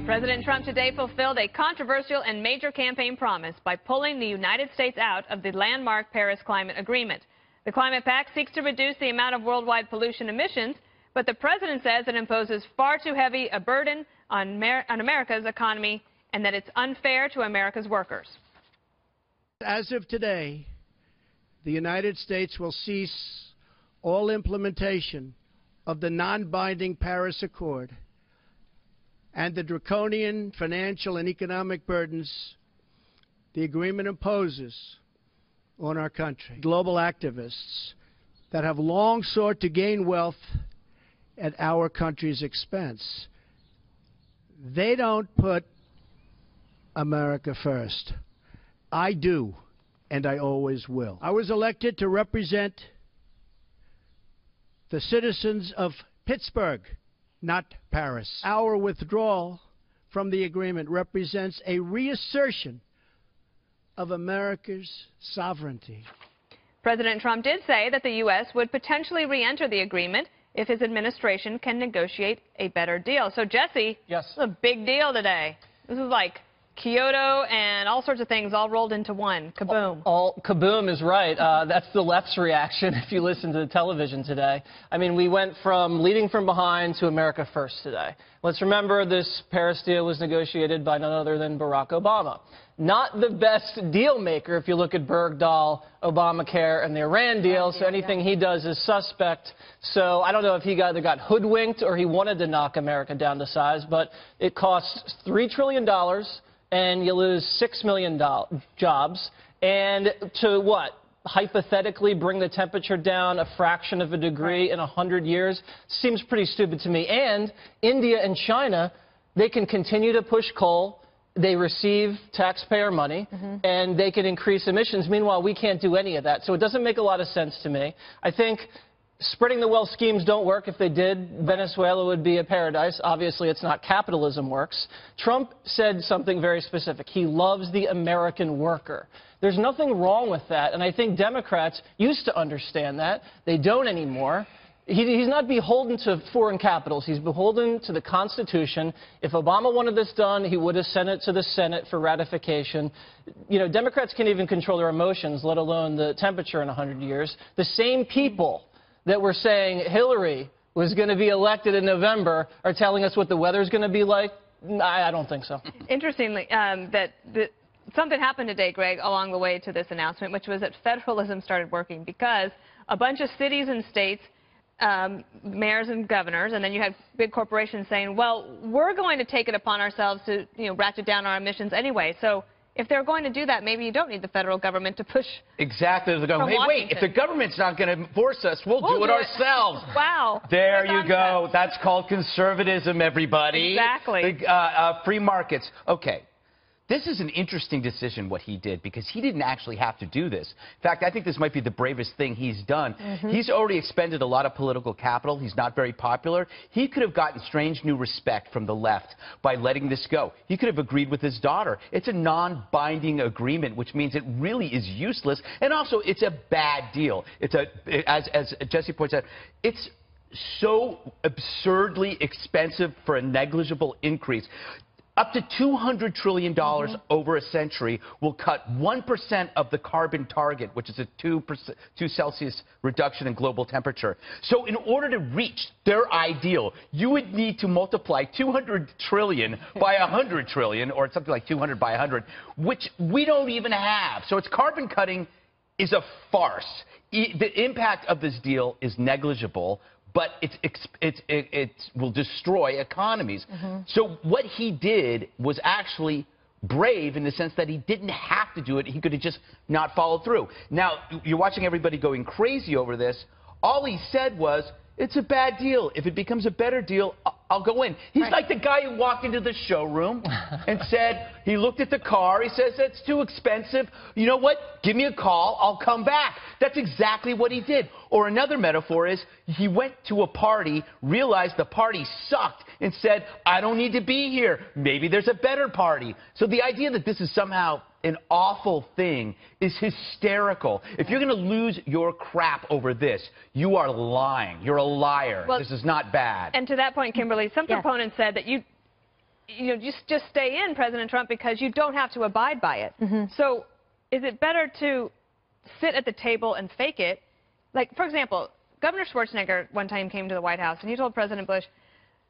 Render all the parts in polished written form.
President Trump today fulfilled a controversial and major campaign promise by pulling the United States out of the landmark Paris Climate Agreement. The Climate Pact seeks to reduce the amount of worldwide pollution emissions, but the president says it imposes far too heavy a burden on America's economy and that it's unfair to America's workers. As of today, the United States will cease all implementation of the non-binding Paris Accord and the draconian financial and economic burdens the agreement imposes on our country. Global activists that have long sought to gain wealth at our country's expense. They don't put America first. I do, and I always will. I was elected to represent the citizens of Pittsburgh, not Paris. Our withdrawal from the agreement represents a reassertion of America's sovereignty. President Trump did say that the U.S. would potentially re-enter the agreement if his administration can negotiate a better deal. So, Jesse, yes, this is a big deal today. This is like Kyoto and all sorts of things all rolled into one. Kaboom. Kaboom is right. That's the left's reaction if you listen to the television today. I mean, we went from leading from behind to America first today. Let's remember this Paris deal was negotiated by none other than Barack Obama. Not the best deal maker if you look at Bergdahl, Obamacare, and the Iran deal, so anything he does is suspect. So I don't know if he either got hoodwinked or he wanted to knock America down to size, but it costs $3 trillion. And you lose 6 million jobs. And to what? Hypothetically bring the temperature down a fraction of a degree in 100 years? Seems pretty stupid to me. And India and China, they can continue to push coal. They receive taxpayer money, and they can increase emissions. Meanwhile, we can't do any of that. So it doesn't make a lot of sense to me. I think spreading the wealth schemes don't work. If they did, Venezuela would be a paradise. Obviously, it's not. Capitalism works. Trump said something very specific. He loves the American worker. There's nothing wrong with that, and I think Democrats used to understand that. They don't anymore. He's not beholden to foreign capitals. He's beholden to the Constitution. If Obama wanted this done, he would have sent it to the Senate for ratification. You know, Democrats can't even control their emotions, let alone the temperature in 100 years. The same people that were saying Hillary was going to be elected in November are telling us what the weather's going to be like? I don't think so. Interestingly, something happened today, Greg, along the way to this announcement, which was that federalism started working because a bunch of cities and states, mayors and governors, and then you had big corporations saying, well, we're going to take it upon ourselves to, ratchet down our emissions anyway. So if they're going to do that, maybe you don't need the federal government to push. Exactly. They're going, hey, wait, if the government's not going to force us, we'll do it ourselves. Wow. There you go. That's called conservatism, everybody. Exactly. Free markets. Okay. This is an interesting decision, what he did, because he didn't actually have to do this. In fact, I think this might be the bravest thing he's done. He's already expended a lot of political capital. He's not very popular. He could have gotten strange new respect from the left by letting this go. He could have agreed with his daughter. It's a non-binding agreement, which means it really is useless. And also, it's a bad deal. It's as Jesse points out, it's so absurdly expensive for a negligible increase. Up to $200 trillion over a century will cut 1% of the carbon target, which is a 2 Celsius reduction in global temperature. So in order to reach their ideal, you would need to multiply 200 trillion by 100 trillion, or something like 200 by 100, which we don't even have. So its carbon cutting is a farce. The impact of this deal is negligible, but it will destroy economies. So what he did was actually brave in the sense that he didn't have to do it. He could have just not followed through. Now, you're watching everybody going crazy over this. All he said was, it's a bad deal. If it becomes a better deal, I'll go in. He's like the guy who walked into the showroom and said, he looked at the car, he says, that's too expensive. You know what? Give me a call, I'll come back. That's exactly what he did. Or another metaphor is, he went to a party, realized the party sucked, and said, I don't need to be here. Maybe there's a better party. So the idea that this is somehow an awful thing is hysterical. If you're going to lose your crap over this, you are lying. You're a liar. Well, this is not bad. And to that point, Kimberly, some proponents said that just stay in, President Trump, because you don't have to abide by it. So is it better to sit at the table and fake it? Like, for example, Governor Schwarzenegger one time came to the White House and he told President Bush,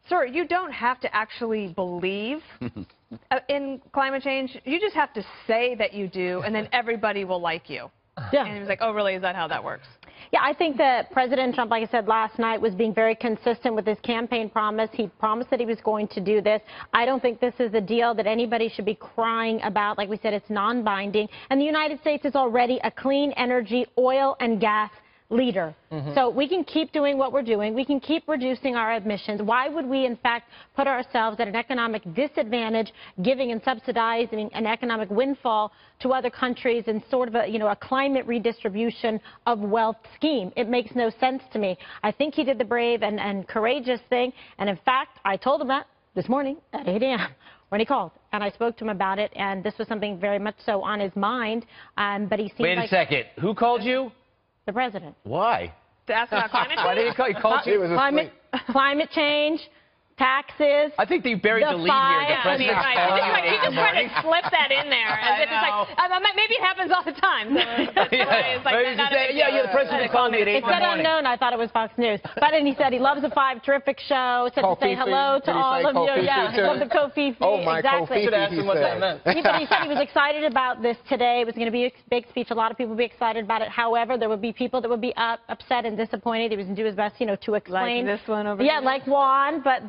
sir, you don't have to actually believe in climate change. You just have to say that you do, and then everybody will like you. Yeah. And he was like, oh, really? Is that how that works? Yeah, I think that President Trump, like I said last night, was being very consistent with his campaign promise. He promised that he was going to do this. I don't think this is a deal that anybody should be crying about. Like we said, it's non-binding. And the United States is already a clean energy, oil and gas leader. So we can keep doing what we're doing. We can keep reducing our emissions. Why would we, in fact, put ourselves at an economic disadvantage, giving and subsidizing an economic windfall to other countries in sort of a climate redistribution of wealth scheme? It makes no sense to me. I think he did the brave and courageous thing. And in fact, I told him that this morning at 8 a.m. when he called, and I spoke to him about it, and this was something very much so on his mind. But he seemed Wait a second. Who called you? The president. Why? To ask about climate change? Why did he call? He called you? Climate change, taxes. I think they buried the lead here. The president's calling you at 8 He in the just tried morning. to slip that in there. As if it's like, maybe it happens all the time. So that's why it's like, not a big deal. Yeah, the president called me at 8 in It the said morning. unknown. I thought it was Fox News. But then he said he loves the 5 terrific show. Said to say hello to all of you. Yeah, he loved the Kofi. Oh, my exactly. Kofi. Should ask him what that meant. He said he was excited about this today. It was going to be a big speech. A lot of people would be excited about it. However, there would be people that would be upset and disappointed. He was going to do his best, to explain. Like this one over Yeah, here? like Juan, but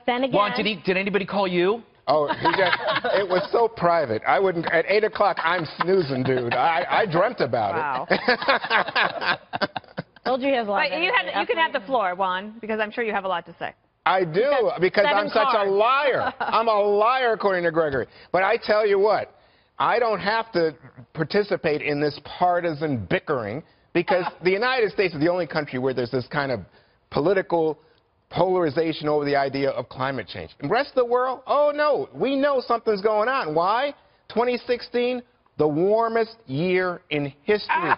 then again. Juan, did anybody call you? Oh, it was so private. I wouldn't, at 8 o'clock, I'm snoozing, dude. I dreamt about it. Told you he has a lot. But you can have the floor, Juan, because I'm sure you have a lot to say. I do, because 7 I'm such a cars. liar. I'm a liar, according to Gregory. But I tell you what, I don't have to participate in this partisan bickering, because the United States is the only country where there's this kind of political polarization over the idea of climate change. And the rest of the world, oh no, we know something's going on. Why? 2016, the warmest year in history.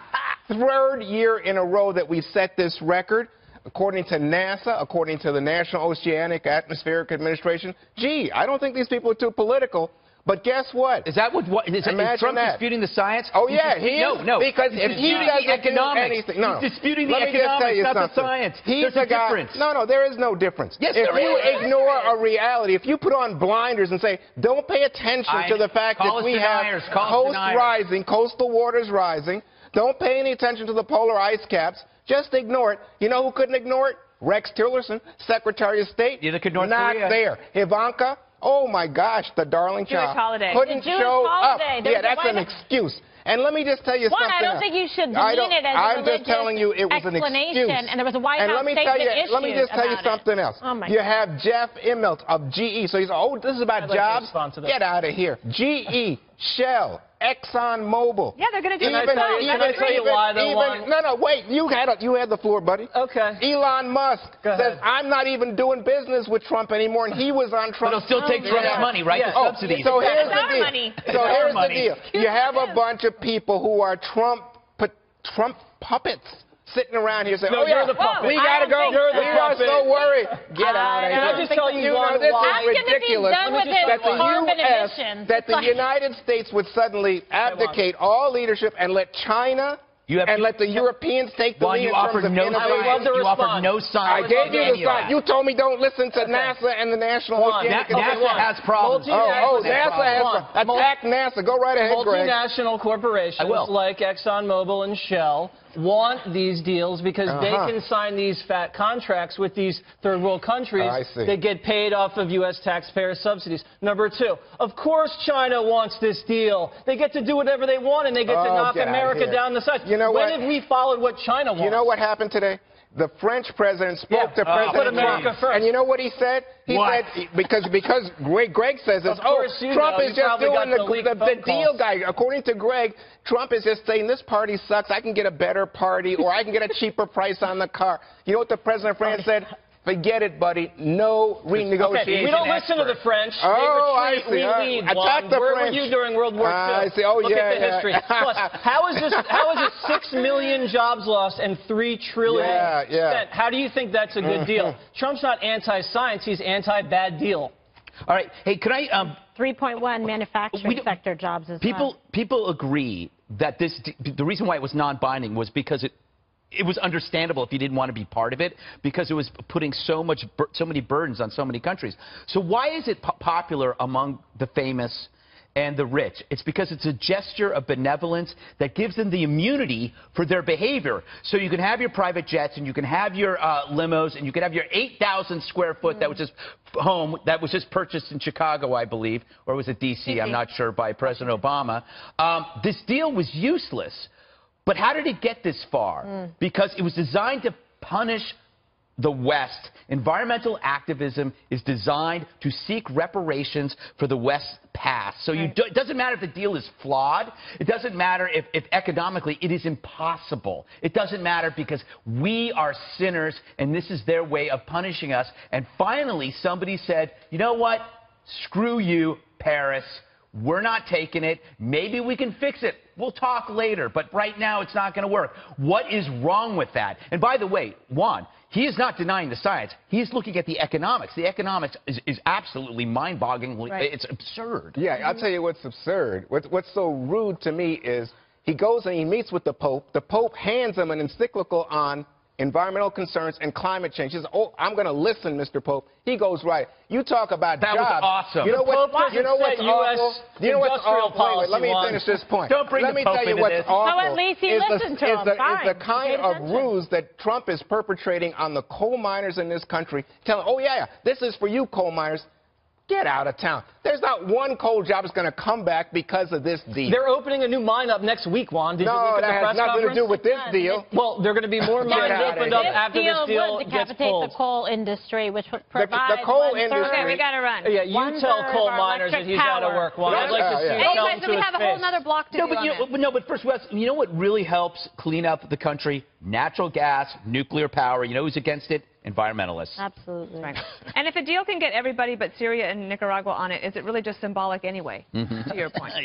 3rd year in a row that we set this record. According to NASA, according to the National Oceanic Atmospheric Administration. Gee, I don't think these people are too political. But guess what? Is that what is Trump disputing the science? Oh, yeah, he is. No. Because if he doesn't do anything, no. He's disputing the Let me just tell economics, you not the something. science. He's There's a guy. difference. No, there is no difference. Yes, if there you is. ignore a reality, if you put on blinders and say, don't pay attention to the fact that we have coastal waters rising, don't pay any attention to the polar ice caps, just ignore it. You know who couldn't ignore it? Rex Tillerson, Secretary of State. Neither could North Not Korea. there. Ivanka, oh my gosh, the darling child. Jewish holiday. Couldn't The Jewish show holiday. up. There's Yeah, that's a an White- excuse. And let me just tell you Juan, something. I don't think you should I demean don't- it as a I'm just religious telling you it was an explanation, excuse. and there was a White And House let me tell statement you, let me just tell you issued about something it. else. Oh my you God. have Jeff Immelt of GE. So he's, oh, this is about I'd like to jobs. respond to this. Get out of here. GE, Shell, ExxonMobil. Yeah, they're going to do Can I tell you why, though, Juan? No, wait. You had the floor, buddy. Okay. Elon Musk Go says, ahead. I'm not even doing business with Trump anymore, and he was on But Trump. he'll still take Trump's money, right? Yeah. The subsidies. So here's It's the our deal. money. So our here's the money. deal. You have a bunch of people who are Trump puppets sitting around here saying, No, oh, yeah, you're the puppet. we I got to don't go. think You're the You guys puppet. don't worry. Get out of I here. don't just tell you, You know, Juan, this why- is Ask him if he's ridiculous done with his that the carbon U.S., emissions. that the It's like- United States would suddenly abdicate all leadership and let China and let the Europeans take the Juan, lead you in terms offered of no innovation. love to science. You offered respond. no I science. gave you the Any of sign. that. You told me don't listen to NASA and the National Juan, Oceanic NASA Administration. has problems. Oh, Multinational- NASA has attack NASA. Go right ahead, Greg. Multinational corporations I will. like ExxonMobil and Shell want these deals because they can sign these fat contracts with these third world countries I see. that get paid off of U.S. taxpayer subsidies. Number 2, of course China wants this deal. They get to do whatever they want, and they get to Oh, knock get out of America here. down the sides. You know when what? have we followed what China wants? You know what happened today? The French president spoke to put President America Trump. first. And you know what he said? He What? said, because Greg says this, Of course you Trump know. is You just probably doing got the leaked the phone deal calls. guy. According to Greg, Trump is just saying this party sucks. I can get a better party, or I can get a cheaper price on the car. You know what the president of France said? Forget it, buddy. No renegotiation. Okay, we don't listen to the French. Oh, they retreat, I see. we lead. Attack Juan. the Where French. were you during World War II? I see. Oh, Look yeah, at the yeah. history. Plus, how is it 6 million jobs lost and $3 trillion Yeah. spent? How do you think that's a good deal? Trump's not anti-science. He's anti-bad deal. All right. Hey, can I... 3.1 manufacturing sector jobs as well. People agree that the reason why it was non-binding was because it was understandable if you didn't want to be part of it, because it was putting so many burdens on so many countries. So why is it popular among the famous and the rich? It's because it's a gesture of benevolence that gives them the immunity for their behavior. So you can have your private jets, and you can have your limos, and you can have your 8,000 square foot that was just home that was just purchased in Chicago, I believe, or was it D.C.? I'm not sure, by President Obama. This deal was useless. But how did it get this far? Because it was designed to punish the West. Environmental activism is designed to seek reparations for the West's past. So it doesn't matter if the deal is flawed. It doesn't matter if economically it is impossible. It doesn't matter because we are sinners, and this is their way of punishing us. And finally, somebody said, you know what? Screw you, Paris. We're not taking it. Maybe we can fix it. We'll talk later, but right now it's not going to work. What is wrong with that? And by the way, Juan, he is not denying the science. He's looking at the economics. The economics is absolutely mind-boggling. Right. It's absurd. Yeah, I'll tell you what's absurd. What's so rude to me is he goes and he meets with the Pope. The Pope hands him an encyclical on environmental concerns and climate change. He says, oh, I'm going to listen, Mr. Pope. He goes, right. You talk about that jobs. That was awesome. You know what's awful? You know what's awful? Wait, let me finish this point. Don't bring Let me tell you what's awful. So at least he listened to him. Is the kind of ruse that Trump is perpetrating on the coal miners in this country, telling, oh, yeah, this is for you, coal miners. Get out of town. There's not one coal job that's going to come back because of this deal. They're opening a new mine up next week, Juan. Did you look at the press conference? No, that has nothing to do with this deal. Well, there are going to be more mines opened up after this deal would gets decapitate pulled. the coal industry, which would provide the coal industry. Okay, we got to run. Yeah, you tell coal miners that he's out of work, Juan. I'd like to see you tell him to we have a whole other block to do on this. No, but first, Wes, you know what really helps clean up the country? Natural gas, nuclear power. You know who's against it? Environmentalists. Absolutely. Right. And if a deal can get everybody but Syria and Nicaragua on it, is it really just symbolic anyway, to your point?